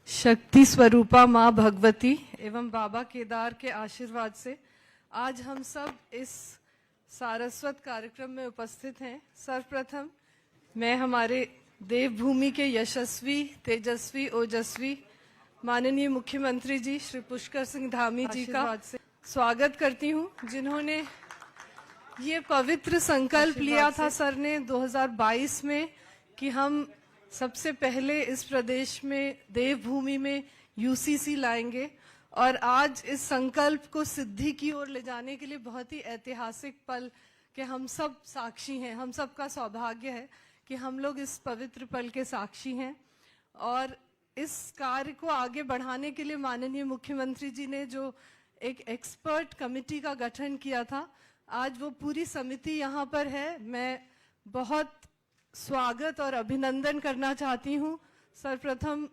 शक्ति स्वरूपा माँ भगवती एवं बाबा केदार के आशीर्वाद से आज हम सब इस सारस्वत कार्यक्रम में उपस्थित हैं। सर्वप्रथम मैं हमारे देवभूमि के यशस्वी, तेजस्वी, ओजस्वी माननीय मुख्यमंत्री जी श्री पुष्कर सिंह धामी जी का स्वागत करती हूँ, जिन्होंने ये पवित्र संकल्प लिया था सर ने 2022 में कि हम सबसे पहले इस प्रदेश में देवभूमि में यूसीसी लाएंगे। और आज इस संकल्प को सिद्धि की ओर ले जाने के लिए बहुत ही ऐतिहासिक पल के हम सब साक्षी हैं। हम सब का सौभाग्य है कि हम लोग इस पवित्र पल के साक्षी हैं। और इस कार्य को आगे बढ़ाने के लिए माननीय मुख्यमंत्री जी ने जो एक एक्सपर्ट कमेटी का गठन किया था, आज वो पूरी समिति यहाँ पर है। मैं बहुत स्वागत और अभिनंदन करना चाहती हूँ सर्वप्रथम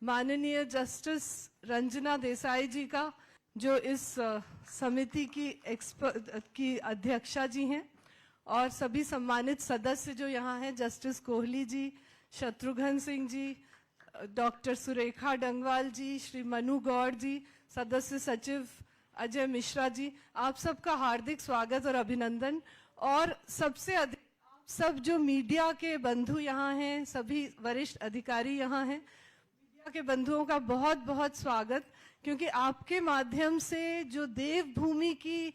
माननीय जस्टिस रंजना देसाई जी का, जो इस समिति की अध्यक्षा जी हैं, और सभी सम्मानित सदस्य जो यहाँ हैं, जस्टिस कोहली जी, शत्रुघ्न सिंह जी, डॉक्टर सुरेखा डंगवाल जी, श्री मनु गौड़ जी, सदस्य सचिव अजय मिश्रा जी, आप सबका हार्दिक स्वागत और अभिनंदन। और सबसे अधिक सब जो मीडिया के बंधु यहाँ हैं, सभी वरिष्ठ अधिकारी यहाँ हैं, मीडिया के बंधुओं का बहुत बहुत स्वागत, क्योंकि आपके माध्यम से जो देवभूमि की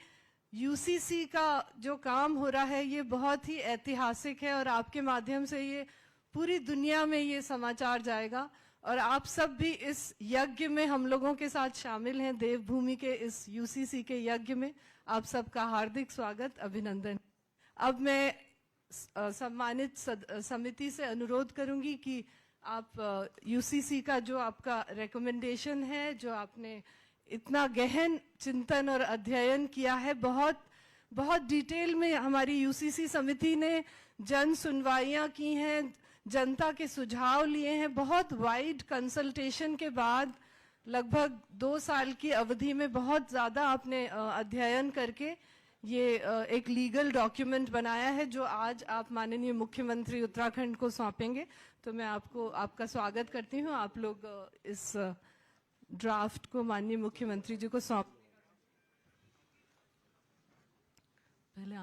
यूसीसी का जो काम हो रहा है ये बहुत ही ऐतिहासिक है। और आपके माध्यम से ये पूरी दुनिया में ये समाचार जाएगा। और आप सब भी इस यज्ञ में हम लोगों के साथ शामिल हैं, देवभूमि के इस यूसीसी के यज्ञ में आप सबका हार्दिक स्वागत, अभिनंदन। अब मैं सम्मानित समिति से अनुरोध करूंगी कि आप यूसीसी का जो आपका रिकमेंडेशन है, जो आपने इतना गहन चिंतन और अध्ययन किया है, बहुत डिटेल में हमारी यूसीसी समिति ने जन सुनवाइयां की हैं, जनता के सुझाव लिए हैं। बहुत वाइड कंसल्टेशन के बाद लगभग 2 साल की अवधि में बहुत ज़्यादा आपने अध्ययन करके ये एक लीगल डॉक्यूमेंट बनाया है, जो आज आप माननीय मुख्यमंत्री उत्तराखंड को सौंपेंगे। तो मैं आपका स्वागत करती हूँ। आप लोग इस ड्राफ्ट को माननीय मुख्यमंत्री जी को सौंप पहले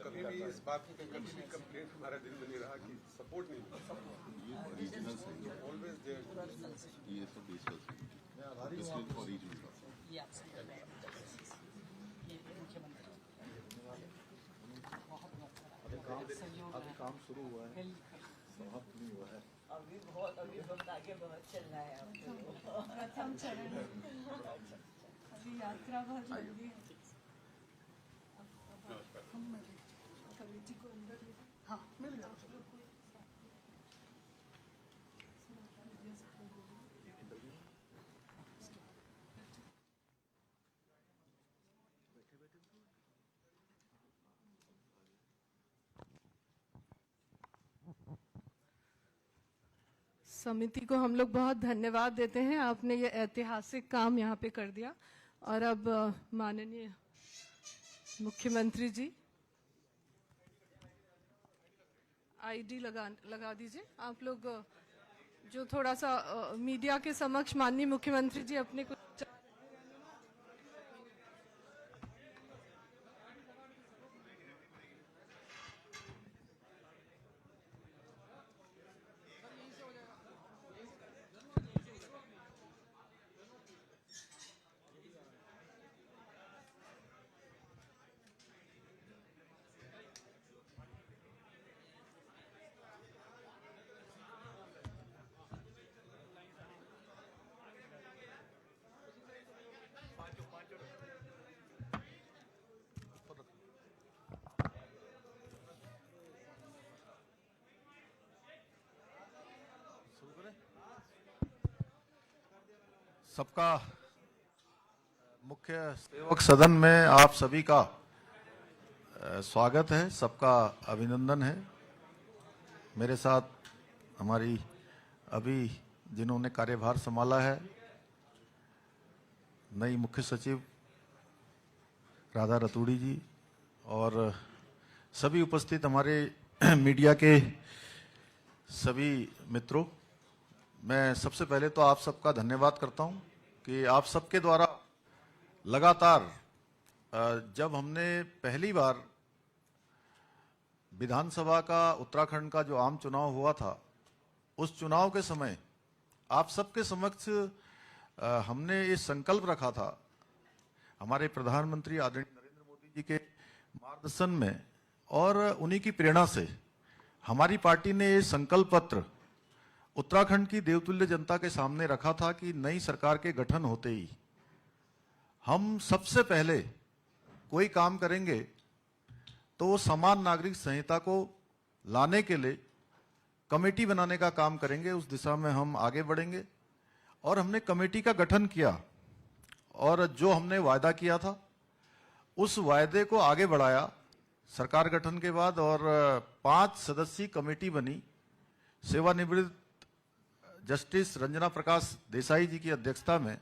कभी भी इस बात की कभी भी कंप्लेंट हमारा दिल में नहीं रहा कि सपोर्ट नहीं मिला। Always there. ये सब अभी बहुत आगे बहुत चलना है आपको। प्रथम चरण अभी यात्रा बहुत लंबी है। कमेटी को अंदर हाँ मिल गया। समिति को हम लोग बहुत धन्यवाद देते हैं, आपने ये ऐतिहासिक काम यहाँ पे कर दिया। और अब माननीय मुख्यमंत्री जी आईडी लगा दीजिए आप लोग। जो थोड़ा सा मीडिया के समक्ष माननीय मुख्यमंत्री जी अपने कुछ सबका मुख्य सेवक सदन में आप सभी का स्वागत है, सबका अभिनंदन है। मेरे साथ हमारी अभी जिन्होंने कार्यभार संभाला है नई मुख्य सचिव राधा रतूड़ी जी और सभी उपस्थित हमारे मीडिया के सभी मित्रों, मैं सबसे पहले तो आप सबका धन्यवाद करता हूं कि आप सबके द्वारा लगातार जब हमने पहली बार विधानसभा का उत्तराखंड का जो आम चुनाव हुआ था, उस चुनाव के समय आप सबके समक्ष हमने ये संकल्प रखा था, हमारे प्रधानमंत्री आदरणीय नरेंद्र मोदी जी के मार्गदर्शन में और उन्हीं की प्रेरणा से हमारी पार्टी ने ये संकल्प पत्र उत्तराखंड की देवतुल्य जनता के सामने रखा था कि नई सरकार के गठन होते ही हम सबसे पहले कोई काम करेंगे तो वो समान नागरिक संहिता को लाने के लिए कमेटी बनाने का काम करेंगे। उस दिशा में हम आगे बढ़ेंगे और हमने कमेटी का गठन किया और जो हमने वायदा किया था उस वायदे को आगे बढ़ाया सरकार गठन के बाद और 5 सदस्यीय कमेटी बनी सेवानिवृत्त जस्टिस रंजना प्रकाश देसाई जी की अध्यक्षता में,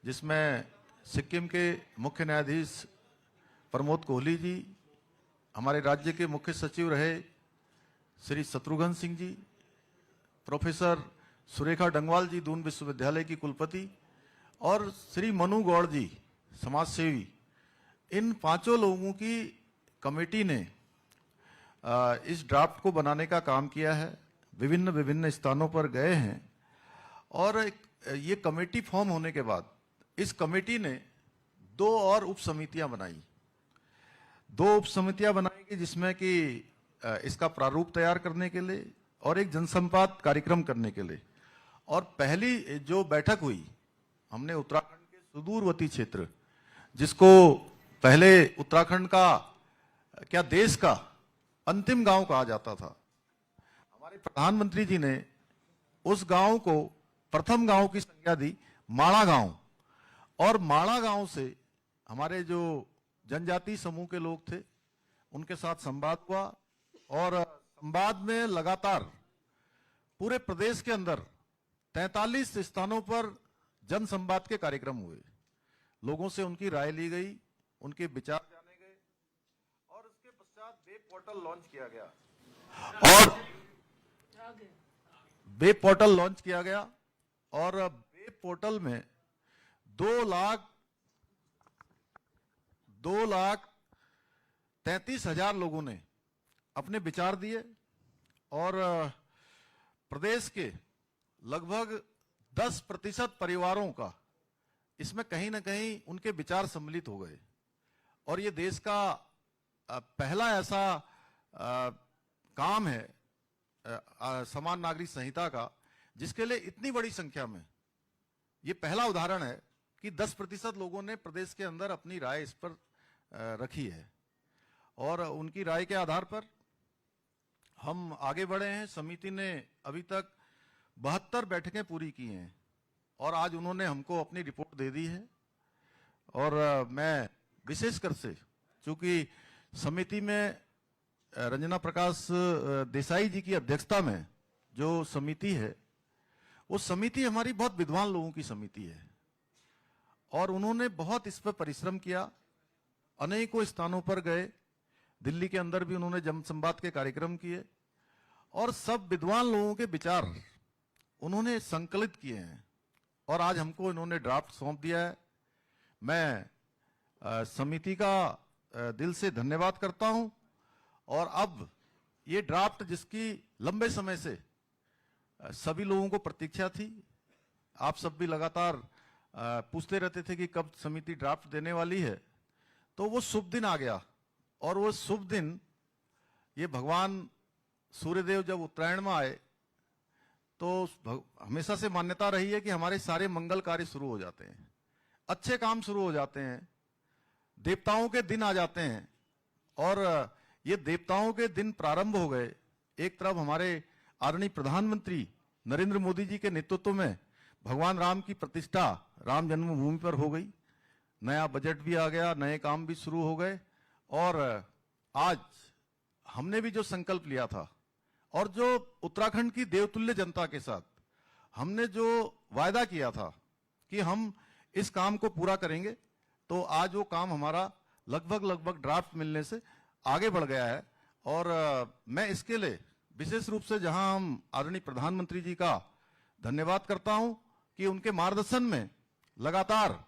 जिसमें सिक्किम के मुख्य न्यायाधीश प्रमोद कोहली जी, हमारे राज्य के मुख्य सचिव रहे श्री शत्रुघ्न सिंह जी, प्रोफेसर सुरेखा डंगवाल जी दून विश्वविद्यालय की कुलपति और श्री मनु गौड़ जी समाजसेवी, इन 5 लोगों की कमेटी ने इस ड्राफ्ट को बनाने का काम किया है। विभिन्न स्थानों पर गए हैं और ये कमेटी फॉर्म होने के बाद इस कमेटी ने 2 और उप समितियां बनाई। 2 उप समितियां बनाएगी जिसमें कि इसका प्रारूप तैयार करने के लिए और एक जनसंवाद कार्यक्रम करने के लिए। और पहली जो बैठक हुई, हमने उत्तराखंड के सुदूरवर्ती क्षेत्र, जिसको पहले उत्तराखंड का क्या देश का अंतिम गांव कहा जाता था, हमारे प्रधानमंत्री जी ने उस गांव को प्रथम गांव की संज्ञा दी माणा गांव। और माणा गांव से हमारे जो जनजातीय समूह के लोग थे उनके साथ संवाद हुआ और संवाद में लगातार पूरे प्रदेश के अंदर 43 स्थानों पर जन संवाद के कार्यक्रम हुए। लोगों से उनकी राय ली गई, उनके विचार जाने गए और उसके पश्चात वेब पोर्टल लॉन्च किया गया और वेब पोर्टल लॉन्च किया गया और वेब पोर्टल में 2,33,000 लोगों ने अपने विचार दिए और प्रदेश के लगभग 10% परिवारों का इसमें कहीं ना कहीं उनके विचार सम्मिलित हो गए। और ये देश का पहला ऐसा काम है समान नागरिक संहिता का, जिसके लिए इतनी बड़ी संख्या में, ये पहला उदाहरण है कि 10% लोगों ने प्रदेश के अंदर अपनी राय इस पर रखी है और उनकी राय के आधार पर हम आगे बढ़े हैं। समिति ने अभी तक 72 बैठकें पूरी की हैं और आज उन्होंने हमको अपनी रिपोर्ट दे दी है। और मैं विशेषकर से, चूंकि समिति में रंजना प्रकाश देसाई जी की अध्यक्षता में जो समिति है, वो समिति हमारी बहुत विद्वान लोगों की समिति है और उन्होंने बहुत इस पर परिश्रम किया। अनेकों स्थानों पर गए, दिल्ली के अंदर भी उन्होंने जनसंवाद के कार्यक्रम किए और सब विद्वान लोगों के विचार उन्होंने संकलित किए हैं और आज हमको इन्होंने ड्राफ्ट सौंप दिया है। मैं समिति का दिल से धन्यवाद करता हूं और अब ये ड्राफ्ट, जिसकी लंबे समय से सभी लोगों को प्रतीक्षा थी, आप सब भी लगातार पूछते रहते थे कि कब समिति ड्राफ्ट देने वाली है, तो वो शुभ दिन आ गया। और वो शुभ दिन, ये भगवान सूर्यदेव जब उत्तरायण में आए तो हमेशा से मान्यता रही है कि हमारे सारे मंगल कार्य शुरू हो जाते हैं, अच्छे काम शुरू हो जाते हैं, देवताओं के दिन आ जाते हैं। और ये देवताओं के दिन प्रारंभ हो गए। एक तरफ हमारे आदरणीय प्रधानमंत्री नरेंद्र मोदी जी के नेतृत्व में भगवान राम की प्रतिष्ठा राम जन्मभूमि पर हो गई, नया बजट भी आ गया, नए काम भी शुरू हो गए और आज हमने भी जो संकल्प लिया था और जो उत्तराखंड की देवतुल्य जनता के साथ हमने जो वायदा किया था कि हम इस काम को पूरा करेंगे, तो आज वो काम हमारा लगभग ड्राफ्ट मिलने से आगे बढ़ गया है। और मैं इसके लिए विशेष रूप से जहां हम आदरणीय प्रधानमंत्री जी का धन्यवाद करता हूं कि उनके मार्गदर्शन में लगातार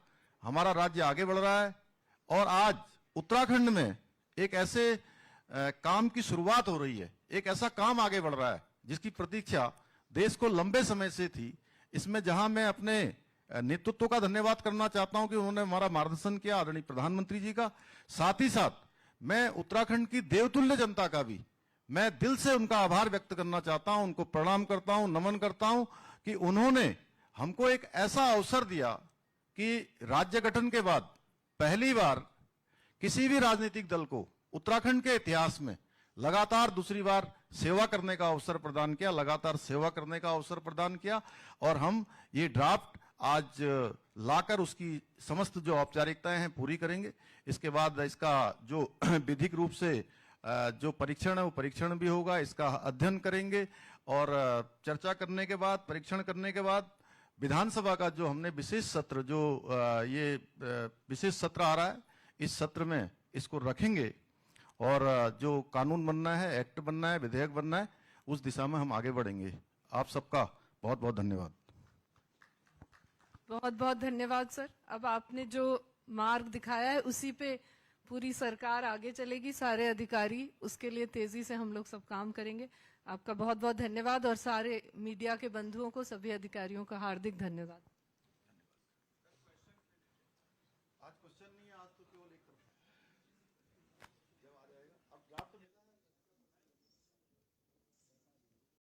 हमारा राज्य आगे बढ़ रहा है और आज उत्तराखंड में एक ऐसे काम की शुरुआत हो रही है, एक ऐसा काम आगे बढ़ रहा है जिसकी प्रतीक्षा देश को लंबे समय से थी। इसमें जहां मैं अपने नेतृत्व का धन्यवाद करना चाहता हूं कि उन्होंने हमारा मार्गदर्शन किया, आदरणीय प्रधानमंत्री जी का, साथ ही साथ मैं उत्तराखंड की देवतुल्य जनता का भी मैं दिल से उनका आभार व्यक्त करना चाहता हूं, उनको प्रणाम करता हूं, नमन करता हूं कि उन्होंने हमको एक ऐसा अवसर दिया कि राज्य गठन के बाद पहली बार किसी भी राजनीतिक दल को उत्तराखंड के इतिहास में लगातार दूसरी बार सेवा करने का अवसर प्रदान किया, लगातार सेवा करने का अवसर प्रदान किया। और हम ये ड्राफ्ट आज लाकर उसकी समस्त जो औपचारिकताएं हैं पूरी करेंगे। इसके बाद इसका जो विधिक रूप से जो परीक्षण है वो परीक्षण भी होगा, इसका अध्ययन करेंगे और चर्चा करने के बाद, परीक्षण करने के बाद विधानसभा का जो हमने विशेष सत्र, जो ये विशेष सत्र आ रहा है, इस सत्र में इसको रखेंगे और जो कानून बनना है, एक्ट बनना है, विधेयक बनना है, उस दिशा में हम आगे बढ़ेंगे। आप सबका बहुत बहुत धन्यवाद। बहुत बहुत धन्यवाद सर। अब आपने जो मार्ग दिखाया है उसी पे पूरी सरकार आगे चलेगी, सारे अधिकारी, उसके लिए तेजी से हम लोग सब काम करेंगे। आपका बहुत बहुत धन्यवाद और सारे मीडिया के बंधुओं को, सभी अधिकारियों का हार्दिक धन्यवाद।